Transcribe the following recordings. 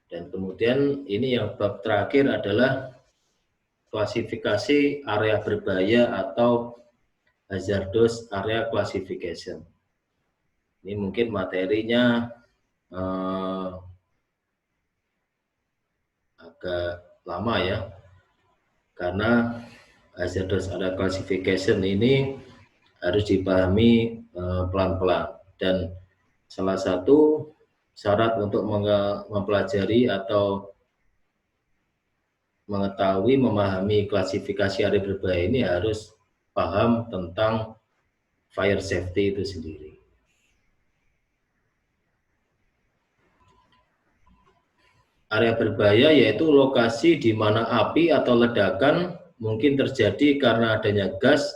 Dan kemudian ini yang bab terakhir adalah klasifikasi area berbahaya atau hazardous area classification. Ini mungkin materinya agak lama ya, karena hazardous area classification ini harus dipahami pelan-pelan, dan salah satu syarat untuk mempelajari atau mengetahui, memahami klasifikasi area berbahaya ini harus paham tentang fire safety itu sendiri. Area berbahaya yaitu lokasi di mana api atau ledakan mungkin terjadi karena adanya gas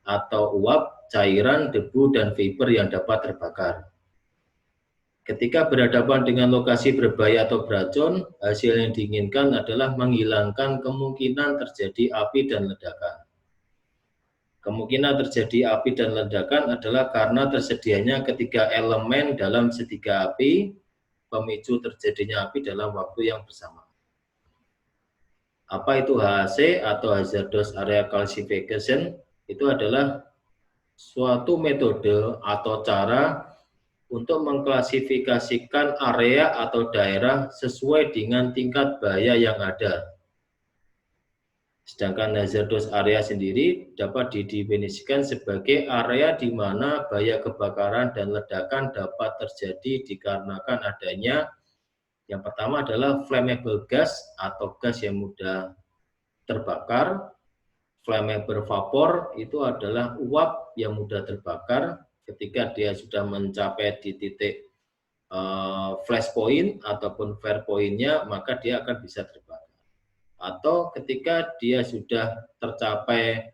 atau uap, cairan, debu, dan vapor yang dapat terbakar. Ketika berhadapan dengan lokasi berbahaya atau beracun, hasil yang diinginkan adalah menghilangkan kemungkinan terjadi api dan ledakan. Kemungkinan terjadi api dan ledakan adalah karena tersedianya ketiga elemen dalam segitiga api, pemicu terjadinya api dalam waktu yang bersamaan. Apa itu HAC atau Hazardous Area Classification? Itu adalah suatu metode atau cara untuk mengklasifikasikan area atau daerah sesuai dengan tingkat bahaya yang ada. Sedangkan hazardous area sendiri dapat didefinisikan sebagai area di mana bahaya kebakaran dan ledakan dapat terjadi dikarenakan adanya yang pertama adalah flammable gas atau gas yang mudah terbakar. Flammable vapor itu adalah uap yang mudah terbakar. Ketika dia sudah mencapai di titik flash point ataupun flare point-nya, maka dia akan bisa terbakar. Atau ketika dia sudah tercapai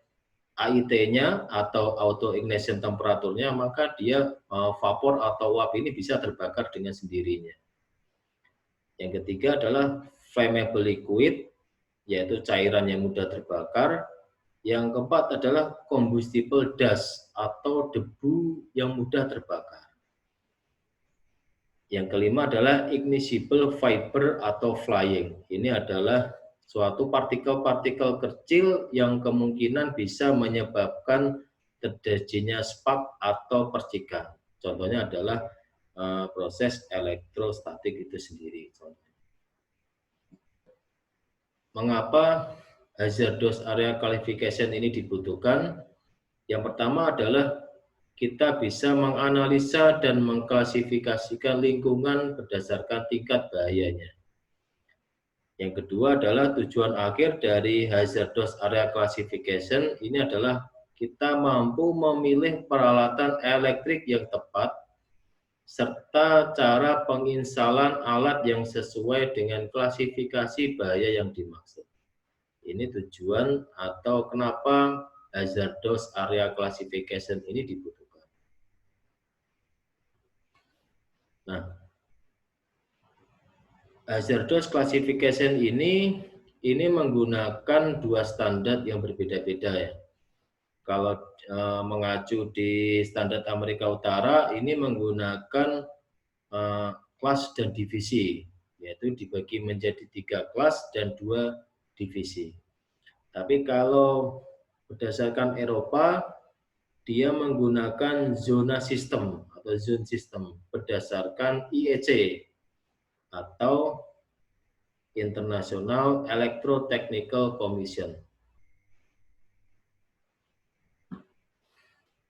AIT-nya atau auto ignition temperaturnya, maka dia vapor atau uap ini bisa terbakar dengan sendirinya. Yang ketiga adalah flammable liquid, yaitu cairan yang mudah terbakar. Yang keempat adalah combustible dust atau debu yang mudah terbakar. Yang kelima adalah ignible vapor atau flying. Ini adalah suatu partikel-partikel kecil yang kemungkinan bisa menyebabkan terjadinya spark atau percikan. Contohnya adalah proses elektrostatik itu sendiri. Mengapa hazardous area classification ini dibutuhkan? Yang pertama adalah kita bisa menganalisa dan mengklasifikasikan lingkungan berdasarkan tingkat bahayanya. Yang kedua adalah tujuan akhir dari hazardous area classification ini adalah kita mampu memilih peralatan elektrik yang tepat serta cara penginstalan alat yang sesuai dengan klasifikasi bahaya yang dimaksud. Ini tujuan atau kenapa hazardous area classification ini dibutuhkan. Nah, hazardous classification ini menggunakan dua standar yang berbeda-beda ya. Kalau mengacu di standar Amerika Utara, ini menggunakan kelas dan divisi, yaitu dibagi menjadi 3 kelas dan 2 divisi. Tapi kalau berdasarkan Eropa, dia menggunakan zona sistem atau zone system berdasarkan IEC atau International Electrotechnical Commission.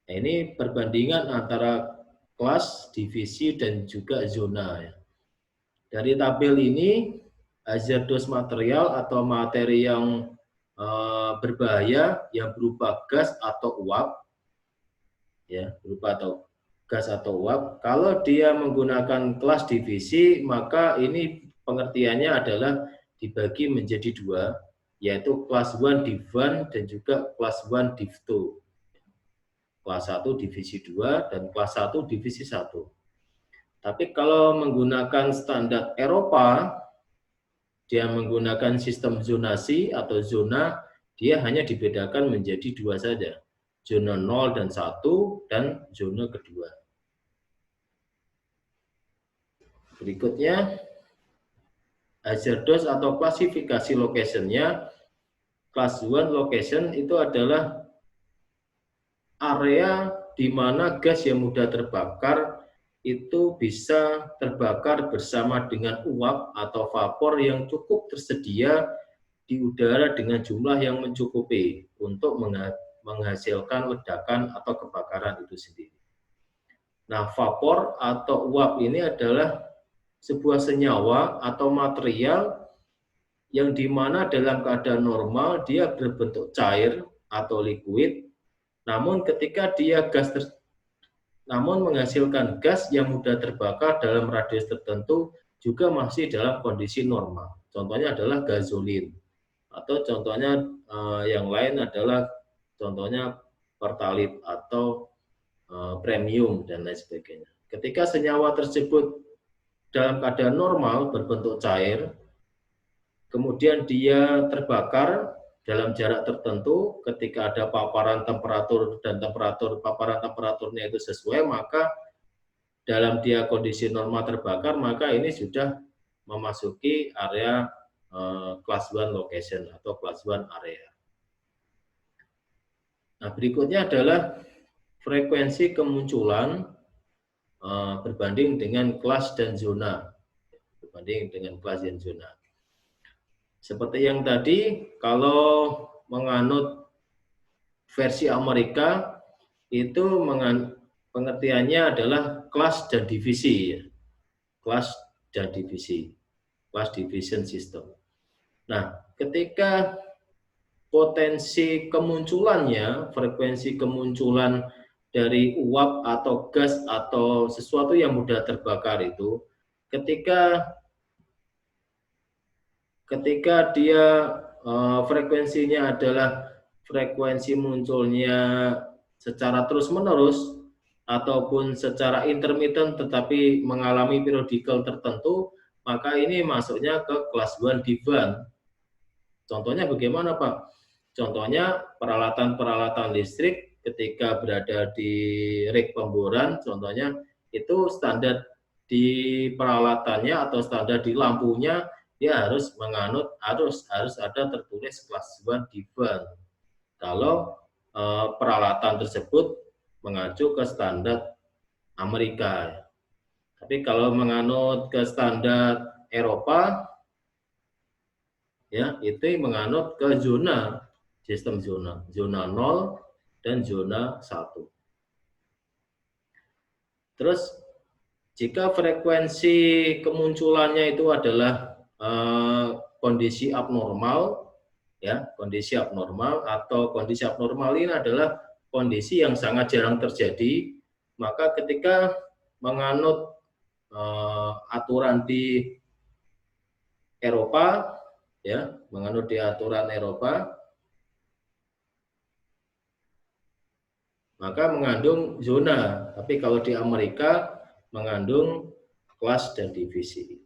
Nah, ini perbandingan antara kelas, divisi, dan juga zona. Dari tabel ini, hazardous material atau materi yang berbahaya yang berupa gas atau uap, ya, berupa atau gas atau uap. Kalau dia menggunakan kelas divisi, maka ini pengertiannya adalah dibagi menjadi 2, yaitu kelas 1 div 1 dan juga kelas 1 div 2. Kelas 1 divisi 2 dan kelas 1 divisi 1. Tapi kalau menggunakan standar Eropa, dia menggunakan sistem zonasi atau zona, dia hanya dibedakan menjadi 2 saja. Zona 0 dan 1 dan zona kedua. Berikutnya, hazardous atau klasifikasi location-nya, class 1 location itu adalah area di mana gas yang mudah terbakar itu bisa terbakar bersama dengan uap atau vapor yang cukup tersedia di udara dengan jumlah yang mencukupi untuk menghasilkan ledakan atau kebakaran itu sendiri. Nah, vapor atau uap ini adalah sebuah senyawa atau material yang dimana dalam keadaan normal dia berbentuk cair atau liquid, namun ketika dia namun menghasilkan gas yang mudah terbakar dalam radius tertentu juga masih dalam kondisi normal. Contohnya adalah gasolin, atau contohnya yang lain adalah contohnya pertalit atau premium dan lain sebagainya. Ketika senyawa tersebut dalam keadaan normal berbentuk cair, kemudian dia terbakar dalam jarak tertentu, ketika ada paparan temperatur dan paparan temperaturnya itu sesuai, maka dalam dia kondisi normal terbakar, maka ini sudah memasuki area class 1 location atau class 1 area. Nah, berikutnya adalah frekuensi kemunculan berbanding dengan kelas dan zona. Berbanding dengan kelas dan zona. Seperti yang tadi, kalau menganut versi Amerika, itu pengertiannya adalah kelas dan divisi. Kelas dan divisi. Class division system. Nah, ketika potensi kemunculannya, frekuensi kemunculan dari uap atau gas atau sesuatu yang mudah terbakar itu, ketika dia frekuensinya adalah frekuensi munculnya secara terus-menerus ataupun secara intermittent tetapi mengalami periodical tertentu, maka ini masuknya ke kelas 1 divan. Contohnya bagaimana, Pak? Contohnya peralatan-peralatan listrik ketika berada di rig pemboran, contohnya itu standar di peralatannya atau standar di lampunya dia harus menganut harus ada tertulis kelas 1 divan. Kalau peralatan tersebut mengacu ke standar Amerika. Tapi kalau menganut ke standar Eropa, ya itu menganut ke zona, sistem zona 0 dan zona 1. Terus jika frekuensi kemunculannya itu adalah kondisi abnormal, ya kondisi abnormal atau kondisi abnormal ini adalah kondisi yang sangat jarang terjadi, maka ketika menganut aturan di Eropa, ya menganut di aturan Eropa, maka mengandung zona. Tapi kalau di Amerika mengandung kelas dan divisi.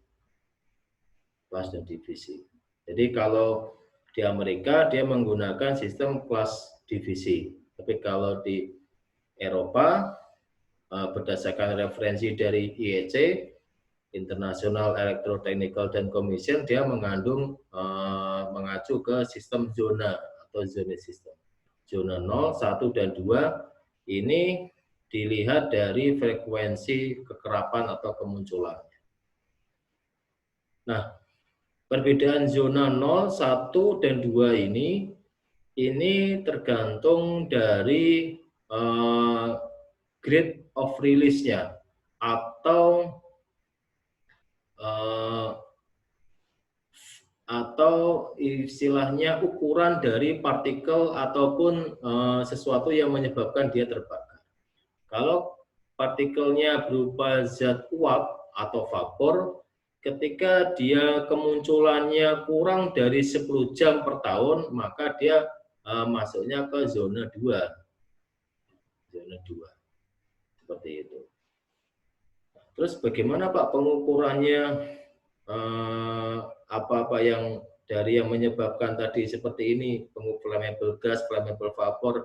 Kelas dan divisi. Jadi kalau di Amerika dia menggunakan sistem kelas divisi. Tapi kalau di Eropa berdasarkan referensi dari IEC, International Electrotechnical dan Commission, dia mengandung mengacu ke sistem zona atau zona sistem. Zona 0, 1, dan 2 ini dilihat dari frekuensi kekerapan atau kemunculannya. Nah, perbedaan zona 0, 1, dan 2 ini tergantung dari grade of release-nya atau istilahnya ukuran dari partikel ataupun sesuatu yang menyebabkan dia terbakar. Kalau partikelnya berupa zat uap atau vapor, ketika dia kemunculannya kurang dari 10 jam per tahun, maka dia masuknya ke zona 2. Zona 2. Seperti itu. Terus bagaimana Pak pengukurannya, apa-apa yang dari yang menyebabkan tadi seperti ini, flammable gas, flammable vapor,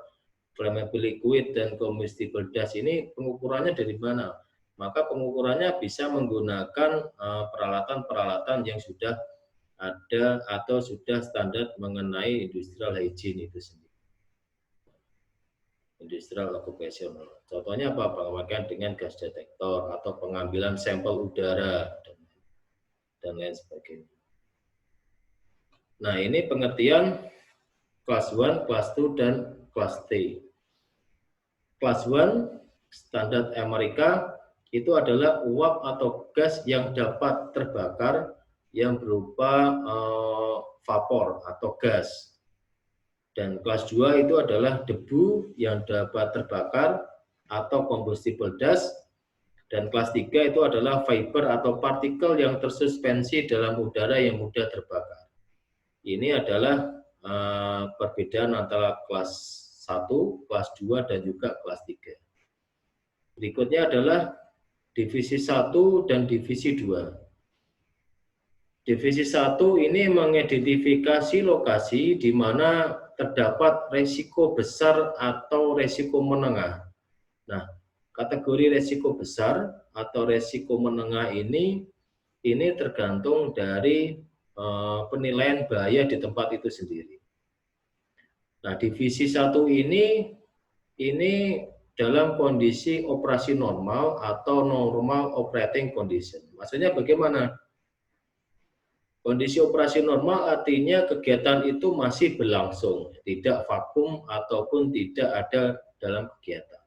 flammable liquid, dan combustible dust ini pengukurannya dari mana? Maka pengukurannya bisa menggunakan peralatan-peralatan yang sudah ada atau sudah standar mengenai industrial hygiene itu sendiri. Industrial occupational. Contohnya apa? Pemakaian dengan gas detektor atau pengambilan sampel udara dan lain sebagainya. Nah, ini pengertian kelas 1, kelas 2, dan kelas T. Kelas 1 standar Amerika itu adalah uap atau gas yang dapat terbakar yang berupa vapor atau gas. Dan kelas 2 itu adalah debu yang dapat terbakar atau combustible dust. Dan kelas 3 itu adalah vapor atau partikel yang tersuspensi dalam udara yang mudah terbakar. Ini adalah perbedaan antara kelas 1, kelas 2, dan juga kelas 3. Berikutnya adalah divisi 1 dan divisi 2. Divisi 1 ini mengidentifikasi lokasi di mana terdapat resiko besar atau resiko menengah. Nah, kategori resiko besar atau resiko menengah ini tergantung dari penilaian bahaya di tempat itu sendiri. Nah, divisi 1 ini dalam kondisi operasi normal atau normal operating condition. Maksudnya bagaimana? Kondisi operasi normal artinya kegiatan itu masih berlangsung, tidak vakum ataupun tidak ada dalam kegiatan.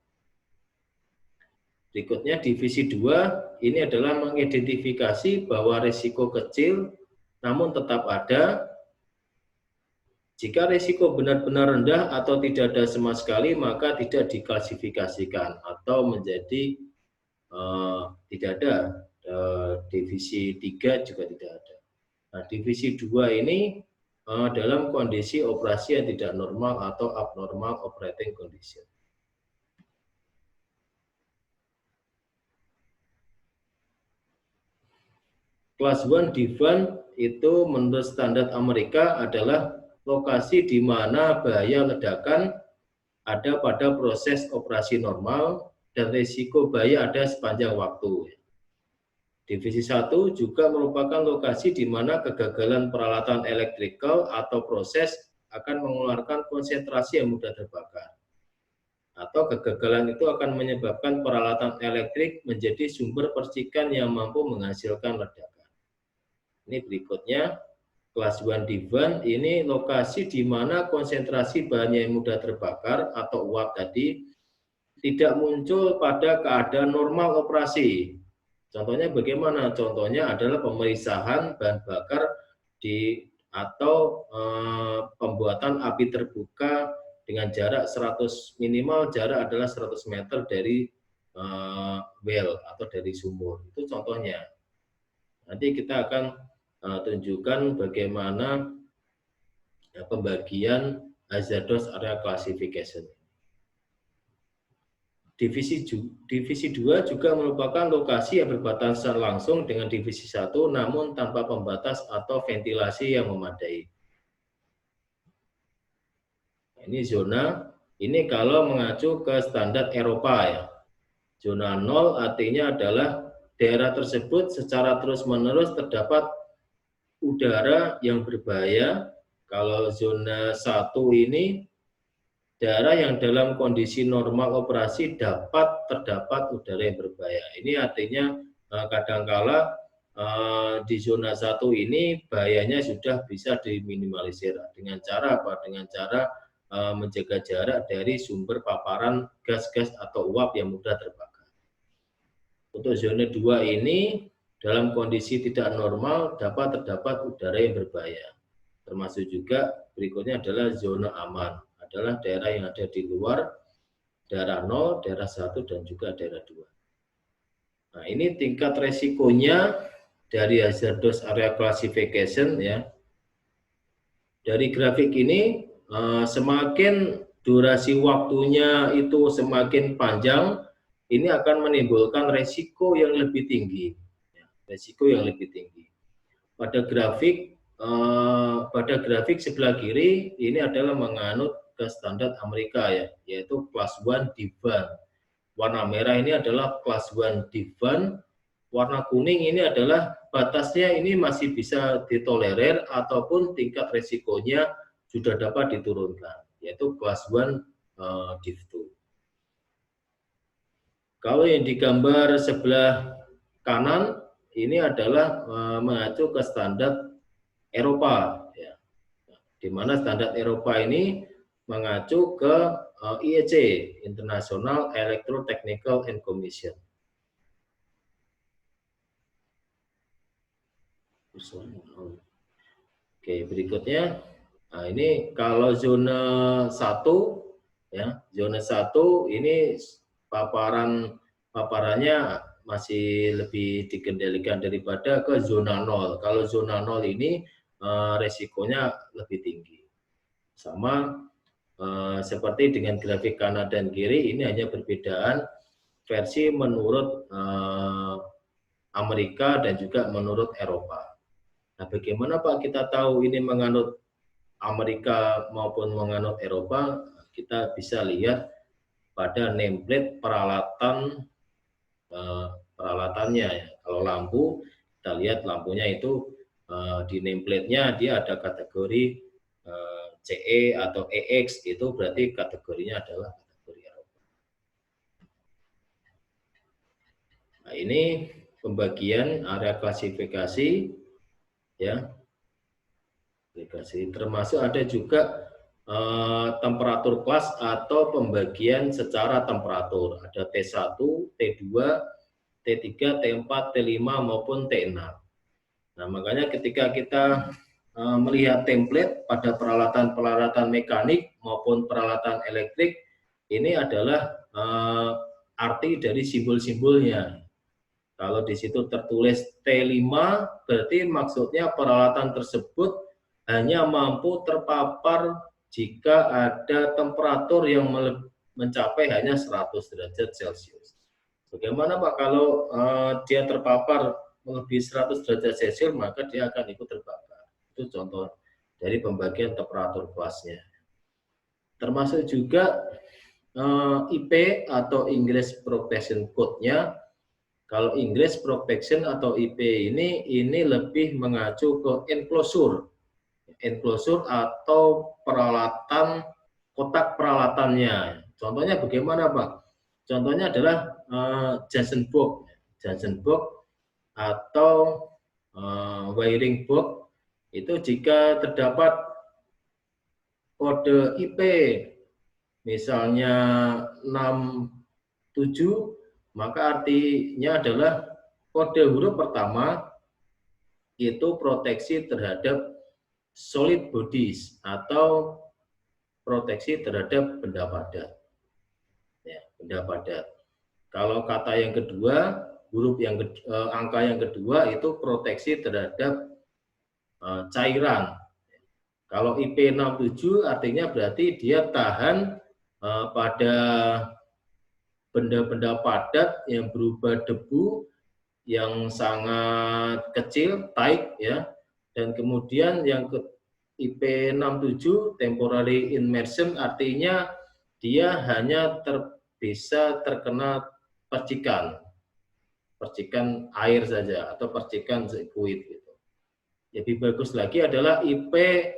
Berikutnya divisi 2, ini adalah mengidentifikasi bahwa risiko kecil namun tetap ada. Jika risiko benar-benar rendah atau tidak ada sama sekali, maka tidak diklasifikasikan atau menjadi tidak ada. Divisi 3 juga tidak ada. Nah, divisi 2 ini dalam kondisi operasi yang tidak normal atau abnormal operating condition. Kelas 1 DIVAN itu menurut standar Amerika adalah lokasi di mana bahaya ledakan ada pada proses operasi normal dan risiko bahaya ada sepanjang waktu. Divisi 1 juga merupakan lokasi di mana kegagalan peralatan elektrikal atau proses akan mengeluarkan konsentrasi yang mudah terbakar. Atau kegagalan itu akan menyebabkan peralatan elektrik menjadi sumber percikan yang mampu menghasilkan ledakan. Ini berikutnya, kelas 1 DIVAN ini lokasi di mana konsentrasi bahan yang mudah terbakar atau uap tadi tidak muncul pada keadaan normal operasi. Contohnya bagaimana? Contohnya adalah pemeriksaan bahan bakar atau pembuatan api terbuka dengan jarak minimal jarak adalah 100 meter dari well atau dari sumur. Itu contohnya. Nanti kita akan tunjukkan bagaimana pembagian hazardous area classification. Divisi 2 juga merupakan lokasi yang berbatasan langsung dengan divisi 1 namun tanpa pembatas atau ventilasi yang memadai. Ini zona, ini kalau mengacu ke standar Eropa ya. Zona 0 artinya adalah daerah tersebut secara terus-menerus terdapat udara yang berbahaya. Kalau zona 1 ini daerah yang dalam kondisi normal operasi terdapat udara yang berbahaya. Ini artinya kadangkala di zona 1 ini bahayanya sudah bisa diminimalisir. Dengan cara apa? Dengan cara menjaga jarak dari sumber paparan gas-gas atau uap yang mudah terbakar. Untuk zona 2 ini dalam kondisi tidak normal terdapat udara yang berbahaya. Termasuk juga berikutnya adalah zona aman. Adalah daerah yang ada di luar daerah 0, daerah 1, dan juga daerah 2. Nah, ini tingkat resikonya dari hazardous area classification ya. Dari grafik ini semakin durasi waktunya itu semakin panjang, ini akan menimbulkan resiko yang lebih tinggi. Ya, resiko yang lebih tinggi. Pada grafik sebelah kiri ini adalah menganut ke standar Amerika ya, yaitu kelas 1 DIVAN. Warna merah ini adalah kelas 1 DIVAN, warna kuning ini adalah batasnya ini masih bisa ditolerir ataupun tingkat resikonya sudah dapat diturunkan, yaitu kelas 1 div 2. Kalau yang digambar sebelah kanan ini adalah mengacu ke standar Eropa, ya. Di mana standar Eropa ini mengacu ke IEC, International Electrotechnical and Commission. Oke, berikutnya, nah ini kalau zona 1, ya, zona 1 ini paparannya masih lebih dikendalikan daripada ke zona 0. Kalau zona 0 ini resikonya lebih tinggi. Sama seperti dengan grafik kanan dan kiri, ini hanya perbedaan versi menurut Amerika dan juga menurut Eropa. Nah, bagaimana Pak kita tahu ini menganut Amerika maupun menganut Eropa? Kita bisa lihat pada nameplate peralatannya. Ya. Kalau lampu, kita lihat lampunya itu di nameplate-nya dia ada kategori CE atau EX, itu berarti kategorinya adalah kategori Eropa. Nah, ini pembagian area klasifikasi, ya, termasuk ada juga temperatur kelas atau pembagian secara temperatur. Ada T1, T2, T3, T4, T5 maupun T6. Nah, makanya ketika kita melihat template pada peralatan-peralatan mekanik maupun peralatan elektrik, ini adalah arti dari simbol-simbolnya. Kalau di situ tertulis T5, berarti maksudnya peralatan tersebut hanya mampu terpapar jika ada temperatur yang mencapai hanya 100 derajat Celcius. Bagaimana Pak kalau dia terpapar melebihi 100 derajat Celcius, maka dia akan ikut terbakar. Itu contoh dari pembagian temperatur kelasnya. Termasuk juga IP atau English Protection Code-nya. Kalau English Protection atau IP ini lebih mengacu ke enclosure atau peralatan, kotak peralatannya. Contohnya bagaimana Pak? Contohnya adalah junction box atau wiring box. Itu jika terdapat kode IP misalnya 67, maka artinya adalah kode huruf pertama itu proteksi terhadap solid bodies atau proteksi terhadap benda padat. Ya, benda padat. Kalau kata yang kedua, huruf angka yang kedua itu proteksi terhadap cairan. Kalau IP 67 artinya berarti dia tahan pada benda-benda padat yang berubah debu yang sangat kecil, tight, ya. Dan kemudian yang ke IP 67 temporary immersion artinya dia hanya bisa terkena percikan air saja atau percikan sekuit gitu. Lebih bagus lagi adalah IP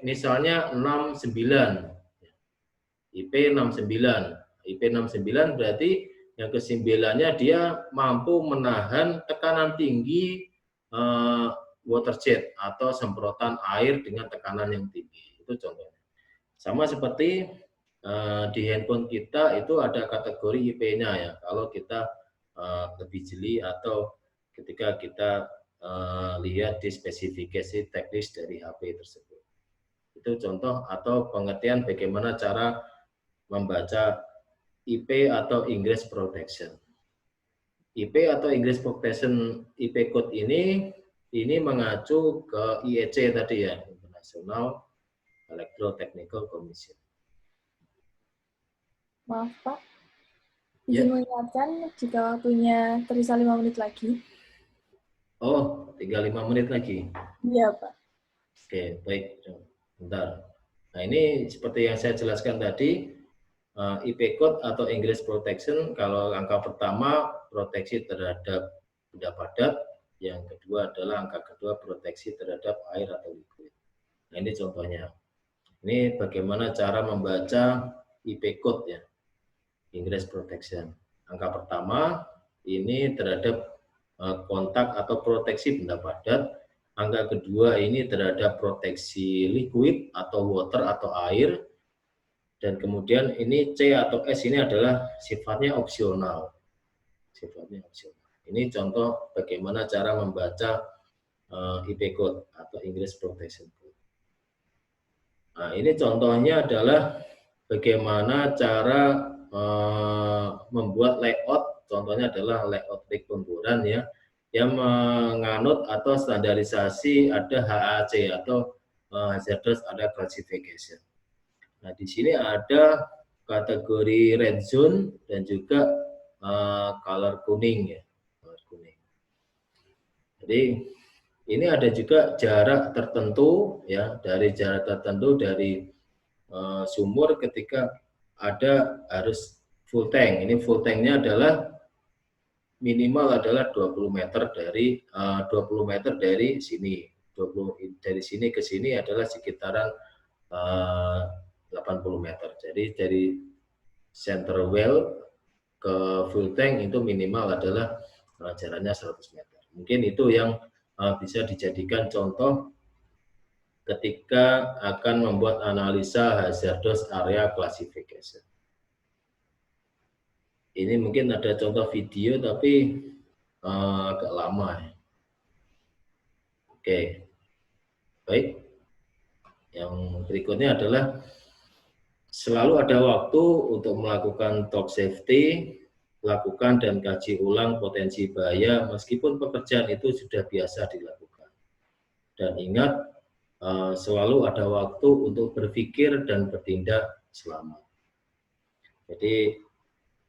misalnya 69. IP 69 berarti yang kesembilannya dia mampu menahan tekanan tinggi water jet atau semprotan air dengan tekanan yang tinggi. Itu contohnya. Sama seperti di handphone kita itu ada kategori IP-nya ya. Kalau kita lebih jeli atau ketika kita lihat di spesifikasi teknis dari HP tersebut. Itu contoh atau pengertian bagaimana cara membaca IP atau English Protection. IP atau English Protection IP code ini mengacu ke IEC tadi ya, International Electrotechnical Commission. Maaf Pak, izin mengingatkan jika waktunya tersisa 5 menit lagi. Oh, tinggal 5 menit lagi. Iya Pak. Oke, baik. Bentar. Nah ini seperti yang saya jelaskan tadi, IP code atau English Protection, kalau angka pertama proteksi terhadap benda padat, Yang kedua adalah angka kedua proteksi terhadap air atau liquid. Nah, ini contohnya. Ini bagaimana cara membaca IP code ya, ingress protection. Angka pertama ini terhadap kontak atau proteksi benda padat. Angka kedua ini terhadap proteksi liquid atau water atau air. Dan kemudian ini C atau S ini adalah sifatnya opsional. Sifatnya opsional. Ini contoh bagaimana cara membaca IP code atau ingress protection code. Nah, ini contohnya adalah bagaimana cara membuat layout. Contohnya adalah layout rekonturan ya, yang menganut atau standarisasi ada HAC atau hazardous area classification. Nah, di sini ada kategori red zone dan juga color kuning ya, color kuning. Jadi ini ada juga jarak tertentu ya, dari jarak tertentu dari sumur ketika ada harus full tank. Ini full tanknya adalah minimal adalah 20 meter dari 20 meter dari sini. 20 dari sini ke sini adalah sekitaran 80 meter. Jadi dari center well ke full tank itu minimal adalah jaraknya 100 meter. Mungkin itu yang bisa dijadikan contoh ketika akan membuat analisa hazardous area classification. Ini mungkin ada contoh video tapi agak lama ya. Oke, baik. Yang berikutnya adalah selalu ada waktu untuk melakukan talk safety, lakukan dan kaji ulang potensi bahaya meskipun pekerjaan itu sudah biasa dilakukan. Dan ingat, selalu ada waktu untuk berpikir dan bertindak selamat. Jadi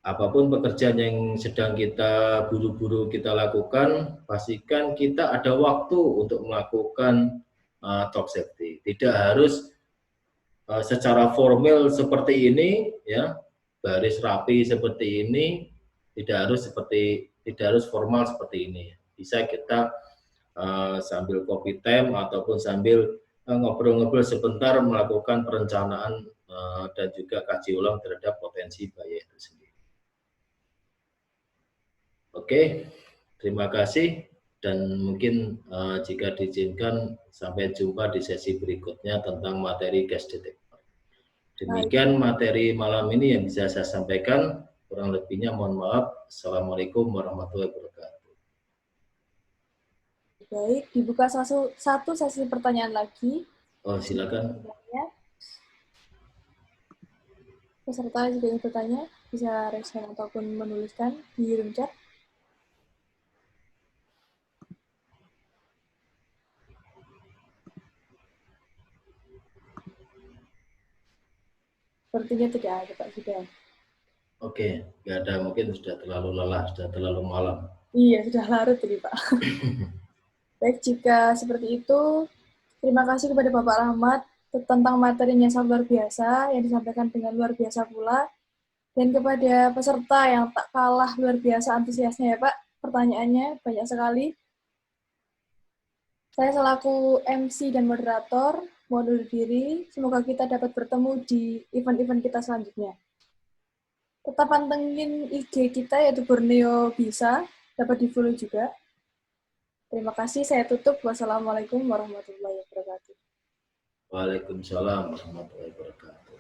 apapun pekerjaan yang sedang kita buru-buru kita lakukan, pastikan kita ada waktu untuk melakukan talk safety. Tidak harus secara formal seperti ini, ya, baris rapi seperti ini, tidak harus formal seperti ini. Bisa kita sambil coffee time ataupun sambil ngobrol-ngobrol sebentar melakukan perencanaan dan juga kaji ulang terhadap potensi bahaya itu sendiri. Oke, terima kasih dan mungkin jika diizinkan sampai jumpa di sesi berikutnya tentang materi gas detektor. Demikian materi malam ini yang bisa saya sampaikan. Kurang lebihnya mohon maaf. Assalamualaikum warahmatullahi wabarakatuh. Baik, dibuka satu sesi pertanyaan lagi. Oh, silakan. Peserta jika ingin bertanya, bisa raise hand ataupun menuliskan di room chat. Sepertinya tidak ada, Pak. Sudah. Oke, nggak ada. Mungkin sudah terlalu lelah, sudah terlalu malam. Iya, sudah larut tadi, Pak. Baik, jika seperti itu, terima kasih kepada Bapak Rahmat tentang materinya sangat luar biasa, yang disampaikan dengan luar biasa pula. Dan kepada peserta yang tak kalah luar biasa antusiasnya ya Pak, pertanyaannya banyak sekali. Saya selaku MC dan moderator, mohon undur diri, semoga kita dapat bertemu di event-event kita selanjutnya. Tetap pantengin IG kita, yaitu Borneo Bisa, dapat di-follow juga. Terima kasih, saya tutup. Wassalamualaikum warahmatullahi wabarakatuh. Waalaikumsalam warahmatullahi wabarakatuh.